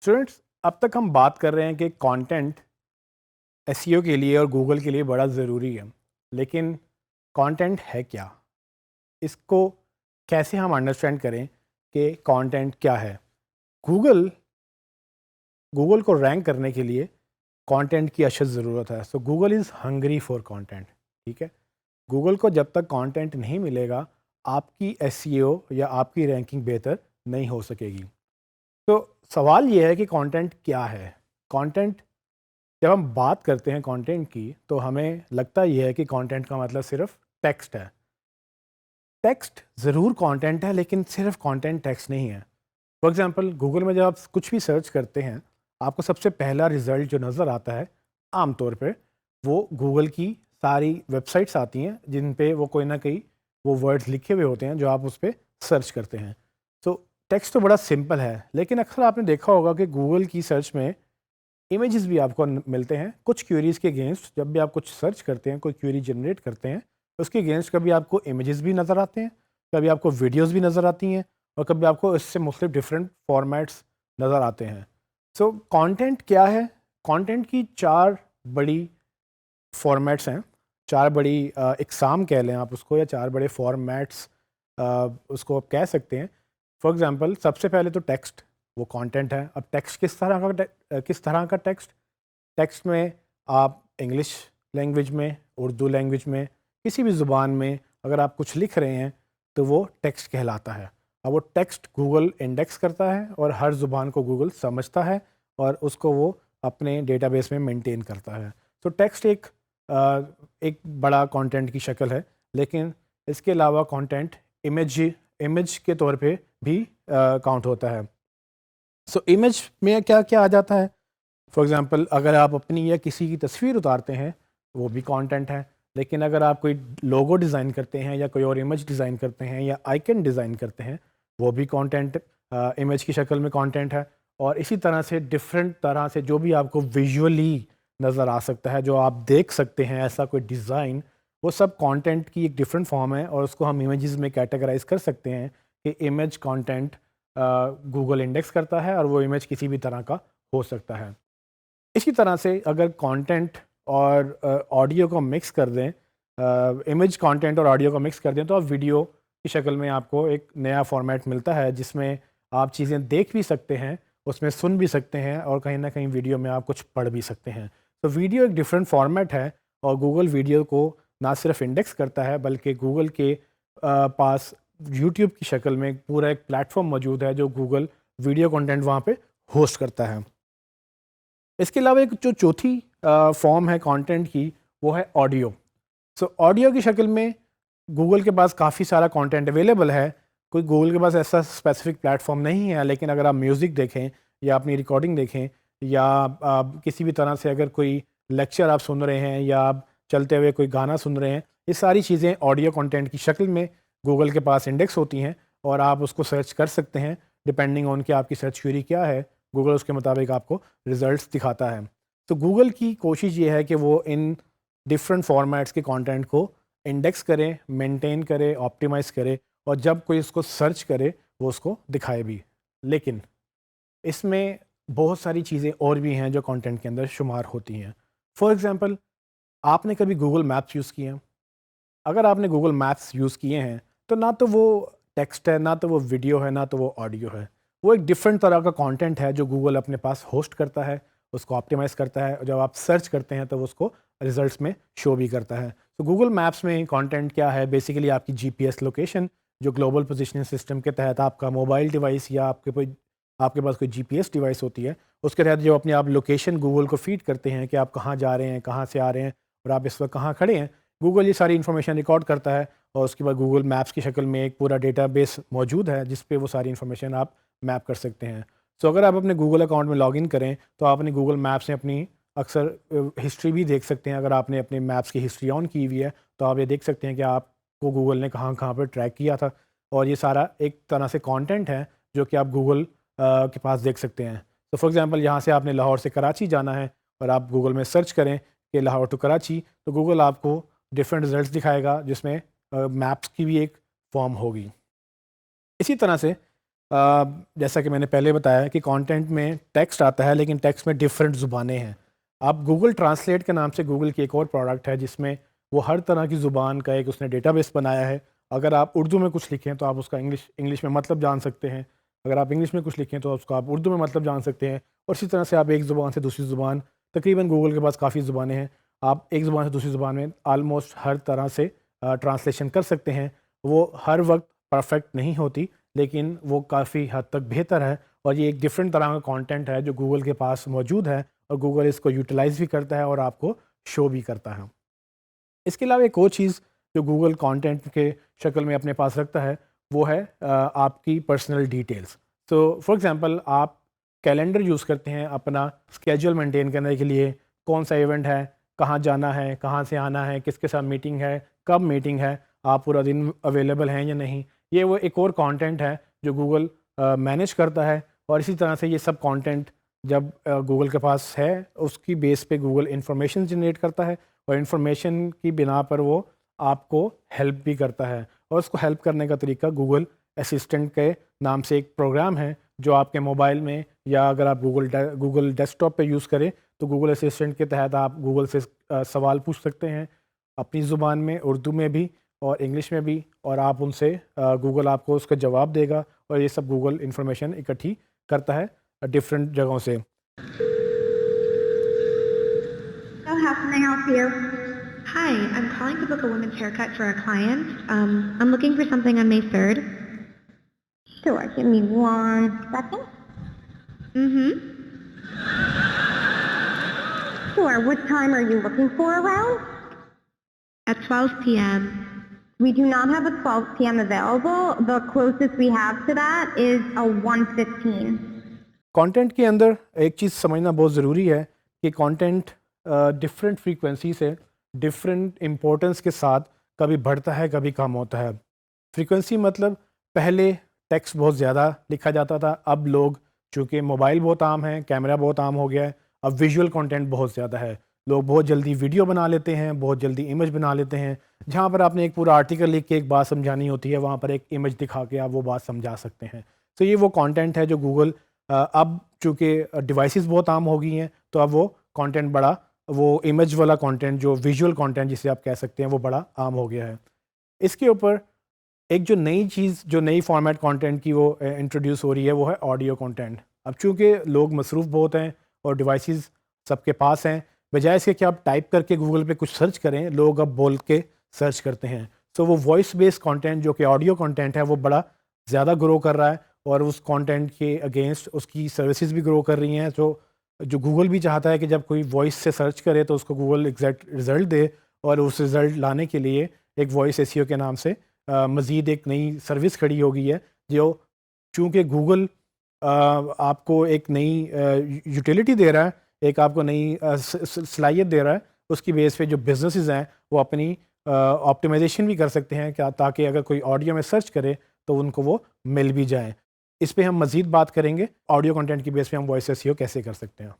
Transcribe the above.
Students, اب تک ہم بات کر رہے ہیں کہ کانٹینٹ ایس کے لیے اور گوگل کے لیے بڑا ضروری ہے، لیکن کانٹینٹ ہے کیا؟ اس کو کیسے ہم انڈرسٹینڈ کریں کہ کانٹینٹ کیا ہے؟ گوگل گوگل کو رینک کرنے کے لیے کانٹینٹ کی اشد ضرورت ہے. So Google is hungry for content. ٹھیک ہے، گوگل کو جب تک کانٹینٹ نہیں ملے گا آپ کی یا آپ کی رینکنگ بہتر نہیں ہو سکے گی. تو سوال یہ ہے کہ کانٹینٹ کیا ہے؟ کانٹینٹ، جب ہم بات کرتے ہیں کانٹینٹ کی تو ہمیں لگتا یہ ہے کہ کانٹینٹ کا مطلب صرف ٹیکسٹ ہے. ٹیکسٹ ضرور کانٹینٹ ہے، لیکن صرف کانٹینٹ ٹیکسٹ نہیں ہے. فار ایگزامپل گوگل میں جب آپ کچھ بھی سرچ کرتے ہیں آپ کو سب سے پہلا رزلٹ جو نظر آتا ہے عام طور پہ وہ گوگل کی ساری ویب سائٹس آتی ہیں جن پہ وہ کوئی نہ کوئی وہ ورڈز لکھے ہوئے ہوتے ہیں جو آپ اس پہ سرچ کرتے ہیں. سو ٹیکسٹ تو بڑا سمپل ہے، لیکن اکثر آپ نے دیکھا ہوگا کہ گوگل کی سرچ میں امیجز بھی آپ کو ملتے ہیں کچھ کیوریز کے اگینسٹ. جب بھی آپ کچھ سرچ کرتے ہیں، کوئی کیوری جنریٹ کرتے ہیں، اس کے اگینسٹ کبھی آپ کو امیجز بھی نظر آتے ہیں، کبھی آپ کو ویڈیوز بھی نظر آتی ہیں، اور کبھی آپ کو اس سے مختلف ڈفرینٹ فارمیٹس نظر آتے ہیں. سو کانٹینٹ کیا ہے؟ کانٹینٹ کی چار بڑی فارمیٹس ہیں، چار بڑی اقسام کہہ لیں آپ اس کو، یا چار بڑے فارمیٹس اس کو آپ کہہ سکتے ہیں. فار ایگزامپل سب سے پہلے تو ٹیکسٹ، وہ کانٹینٹ ہے. اب ٹیکسٹ کس طرح کا ٹیکسٹ؟ ٹیکسٹ میں آپ انگلش لینگویج میں، اردو لینگویج میں، کسی بھی زبان میں اگر آپ کچھ لکھ رہے ہیں تو وہ ٹیکسٹ کہلاتا ہے. اب وہ ٹیکسٹ گوگل انڈیکس کرتا ہے اور ہر زبان کو گوگل سمجھتا ہے اور اس کو وہ اپنے ڈیٹا بیس میں مینٹین کرتا ہے. تو ٹیکسٹ ایک بڑا کانٹینٹ کی شکل ہے، لیکن اس کے علاوہ کانٹینٹ امیج کے طور پہ بھی کاؤنٹ ہوتا ہے. سو امیج میں کیا کیا آ جاتا ہے؟ فار ایگزامپل اگر آپ اپنی یا کسی کی تصویر اتارتے ہیں وہ بھی کانٹینٹ ہے. لیکن اگر آپ کوئی لوگو ڈیزائن کرتے ہیں یا کوئی اور امیج ڈیزائن کرتے ہیں یا آئیکن ڈیزائن کرتے ہیں وہ بھی کانٹینٹ امیج کی شکل میں کانٹینٹ ہے. اور اسی طرح سے ڈفرینٹ طرح سے جو بھی آپ کو ویژولی نظر آ سکتا ہے، جو آپ دیکھ سکتے ہیں ایسا کوئی ڈیزائن، وہ سب کانٹینٹ کی ایک ڈفرینٹ فارم ہے اور اس کو ہم امیجز میں کیٹیگرائز کر سکتے ہیں کہ امیج کانٹینٹ گوگل انڈیکس کرتا ہے اور وہ امیج کسی بھی طرح کا ہو سکتا ہے. اسی طرح سے اگر کانٹینٹ اور آڈیو کو مکس کر دیں، امیج کانٹینٹ اور آڈیو کو مکس کر دیں تو آپ ویڈیو کی شکل میں آپ کو ایک نیا فارمیٹ ملتا ہے جس میں آپ چیزیں دیکھ بھی سکتے ہیں، اس میں سن بھی سکتے ہیں، اور کہیں نہ کہیں ویڈیو میں آپ کچھ پڑھ بھی سکتے ہیں. تو ویڈیو ایک ڈفرینٹ فارمیٹ ہے اور گوگل ویڈیو کو نہ صرف انڈیکس کرتا ہے بلکہ گوگل کے پاس یوٹیوب کی شکل میں پورا ایک پلیٹ فارم موجود ہے جو گوگل ویڈیو کنٹینٹ وہاں پہ ہوسٹ کرتا ہے. اس کے علاوہ ایک جو چوتھی فارم ہے کانٹینٹ کی وہ ہے آڈیو. سو آڈیو کی شکل میں گوگل کے پاس کافی سارا کانٹینٹ اویلیبل ہے. کوئی گوگل کے پاس ایسا اسپیسیفک پلیٹ فارم نہیں ہے، لیکن اگر آپ میوزک دیکھیں یا اپنی ریکارڈنگ دیکھیں یا کسی بھی طرح سے اگر کوئی لیکچر آپ سن رہے ہیں یا آپ چلتے ہوئے کوئی گانا سن رہے ہیں، یہ ساری چیزیں آڈیو کانٹینٹ کی شکل میں گوگل کے پاس انڈیکس ہوتی ہیں اور آپ اس کو سرچ کر سکتے ہیں. ڈپینڈنگ آن کہ آپ کی سرچ کیوری کیا ہے، گوگل اس کے مطابق آپ کو ریزلٹس دکھاتا ہے. تو گوگل کی کوشش یہ ہے کہ وہ ان ڈفرینٹ فارمیٹس کے کانٹینٹ کو انڈیکس کرے، مینٹین کرے، آپٹیمائز کرے، اور جب کوئی اس کو سرچ کرے وہ اس کو دکھائے بھی. لیکن اس میں بہت ساری چیزیں اور بھی ہیں جو کانٹینٹ کے اندر شمار ہوتی ہیں. فار ایگزامپل آپ نے کبھی گوگل میپس یوز کیے ہیں؟ اگر آپ نے گوگل میپس یوز کیے ہیں تو نہ تو وہ ٹیکسٹ ہے، نہ تو وہ ویڈیو ہے، نہ تو وہ آڈیو ہے. وہ ایک ڈفرینٹ طرح کا کانٹینٹ ہے جو گوگل اپنے پاس ہوسٹ کرتا ہے، اس کو آپٹیمائز کرتا ہے، اور جب آپ سرچ کرتے ہیں تو وہ اس کو ریزلٹس میں شو بھی کرتا ہے. تو گوگل میپس میں کانٹینٹ کیا ہے؟ بیسیکلی آپ کی جی پی ایس لوکیشن جو گلوبل پوزیشننگ سسٹم کے تحت آپ کا موبائل ڈیوائس یا آپ کے پاس کوئی جی پی ایس ڈیوائس ہوتی ہے، اس کے تحت جو اپنی آپ لوکیشن گوگل کو فیڈ کرتے ہیں کہ آپ کہاں جا رہے ہیں، کہاں سے آ رہے ہیں، اور آپ اس وقت کہاں کھڑے ہیں، گوگل یہ ساری انفارمیشن ریکارڈ کرتا ہے اور اس کے بعد گوگل میپس کی شکل میں ایک پورا ڈیٹا بیس موجود ہے جس پہ وہ ساری انفارمیشن آپ میپ کر سکتے ہیں. سو اگر آپ اپنے گوگل اکاؤنٹ میں لاگ ان کریں تو آپ اپنے گوگل میپس میں اپنی اکثر ہسٹری بھی دیکھ سکتے ہیں. اگر آپ نے اپنے میپس کی ہسٹری آن کی ہوئی ہے تو آپ یہ دیکھ سکتے ہیں کہ آپ کو گوگل نے کہاں کہاں پر ٹریک کیا تھا، اور یہ سارا ایک طرح سے کانٹینٹ ہے جو کہ آپ گوگل کے پاس دیکھ سکتے ہیں. تو فار ایگزامپل یہاں سے آپ نے لاہور سے کراچی جانا ہے اور آپ گوگل میں سرچ کریں کہ لاہور ٹو کراچی، تو گوگل آپ کو ڈفرینٹ رزلٹس دکھائے گا جس میں میپس کی بھی ایک فارم ہوگی. اسی طرح سے جیسا کہ میں نے پہلے بتایا کہ کانٹینٹ میں ٹیکسٹ آتا ہے لیکن ٹیکسٹ میں ڈفرینٹ زبانیں ہیں. اب گوگل ٹرانسلیٹ کے نام سے گوگل کی ایک اور پروڈکٹ ہے جس میں وہ ہر طرح کی زبان کا ایک اس نے ڈیٹا بیس بنایا ہے. اگر آپ اردو میں کچھ لکھیں تو آپ اس کا انگلش میں مطلب جان سکتے ہیں. اگر آپ انگلش میں کچھ لکھیں تو اس کا آپ اردو میں مطلب جان سکتے ہیں. اور اسی طرح سے آپ ایک زبان سے دوسری زبان، تقریباً گوگل کے پاس کافی زبانیں ہیں، آپ ایک زبان سے دوسری زبان میں آلموسٹ ہر طرح سے ٹرانسلیشن کر سکتے ہیں. وہ ہر وقت پرفیکٹ نہیں ہوتی لیکن وہ کافی حد تک بہتر ہے، اور یہ ایک ڈفرینٹ طرح کا کانٹینٹ ہے جو گوگل کے پاس موجود ہے اور گوگل اس کو یوٹیلائز بھی کرتا ہے اور آپ کو شو بھی کرتا ہے. اس کے علاوہ ایک اور چیز جو گوگل کانٹینٹ کے شکل میں اپنے پاس رکھتا ہے وہ ہے آپ کی پرسنل ڈیٹیلز. تو فار ایگزامپل آپ کیلنڈر یوز کرتے ہیں اپنا اسکیجول مینٹین کرنے کے لیے، کون سا ایونٹ ہے، کہاں جانا ہے، کہاں سے آنا ہے، کس کے ساتھ میٹنگ ہے، کب میٹنگ ہے، آپ پورا دن اویلیبل ہیں یا نہیں. یہ وہ ایک اور کانٹینٹ ہے جو گوگل مینیج کرتا ہے. اور اسی طرح سے یہ سب کانٹینٹ جب گوگل کے پاس ہے اس کی بیس پہ گوگل انفارمیشن جنریٹ کرتا ہے، اور انفارمیشن کی بنا پر وہ آپ کو ہیلپ بھی کرتا ہے. اور اس کو ہیلپ کرنے کا طریقہ گوگل اسسٹنٹ کے نام سے ایک پروگرام ہے جو آپ کے موبائل میں، یا اگر آپ گوگل ڈیسک ٹاپ پہ یوز کریں تو گوگل اسسٹنٹ کے تحت آپ گوگل سے سوال پوچھ سکتے ہیں اپنی زبان میں، اردو میں بھی اور انگلش میں بھی، اور آپ ان سے گوگل آپ کو اس کا جواب دے گا. اور یہ سب گوگل انفارمیشن اکٹھی کرتا ہے ڈفرینٹ جگہوں سے. So how can I help you? Hi, I'm calling to book a women's haircut for a client. I'm looking for something on May 3rd. Sure, give me 1 second. Sure, what time are you looking for around? At 12 p.m. We do not have a 12 p.m. available. The closest we have to that is a 1:15. Content کے اندر ایک چیز سمجھنا بہت ضروری ہے کہ content different frequency سے different importance کے ساتھ کبھی بڑھتا ہے کبھی کم ہوتا ہے. فریکوینسی مطلب پہلے ٹیکسٹ بہت زیادہ لکھا جاتا تھا، اب لوگ چونکہ موبائل بہت عام ہے، کیمرہ بہت عام ہو گیا ہے، اب ویژول کانٹینٹ بہت زیادہ ہے. لوگ بہت جلدی ویڈیو بنا لیتے ہیں، بہت جلدی امیج بنا لیتے ہیں. جہاں پر آپ نے ایک پورا آرٹیکل لکھ کے ایک بات سمجھانی ہوتی ہے وہاں پر ایک امیج دکھا کے آپ وہ بات سمجھا سکتے ہیں. تو یہ وہ کانٹینٹ ہے جو گوگل اب چونکہ ڈیوائسز بہت عام ہو گئی ہیں تو اب وہ کانٹینٹ بڑا، وہ امیج والا کانٹینٹ جو ویژول کانٹینٹ جسے آپ کہہ سکتے ہیں وہ بڑا عام ہو گیا ہے. اس کے اوپر ایک جو نئی چیز، جو نئی فارمیٹ کانٹینٹ کی وہ انٹروڈیوس ہو رہی ہے وہ ہے آڈیو کانٹینٹ. اب چونکہ لوگ مصروف بہت ہیں اور ڈیوائسز سب کے پاس ہیں، بجائے اس کے کہ آپ ٹائپ کر کے گوگل پہ کچھ سرچ کریں، لوگ اب بول کے سرچ کرتے ہیں. تو وہ وائس بیس کانٹینٹ جو کہ آڈیو کانٹینٹ ہے وہ بڑا زیادہ گرو کر رہا ہے، اور اس کانٹینٹ کے اگینسٹ اس کی سروسز بھی گرو کر رہی ہیں. جو گوگل بھی چاہتا ہے کہ جب کوئی وائس سے سرچ کرے تو اس کو گوگل ایگزیکٹ رزلٹ دے، اور اس رزلٹ لانے کے لیے ایک وائس ایس ای او کے نام سے مزید ایک نئی سروس کھڑی ہو گئی ہے جو چونکہ گوگل آپ کو ایک نئی یوٹیلیٹی دے رہا ہے، ایک آپ کو نئی صلاحیت دے رہا ہے. اس کی بیس پہ جو بزنسز ہیں وہ اپنی آپٹیمائزیشن بھی کر سکتے ہیں تاکہ اگر کوئی آڈیو میں سرچ کرے تو ان کو وہ مل بھی جائیں. اس پہ ہم مزید بات کریں گے، آڈیو کنٹینٹ کی بیس پہ ہم وائس ایس ای او کیسے کر سکتے ہیں.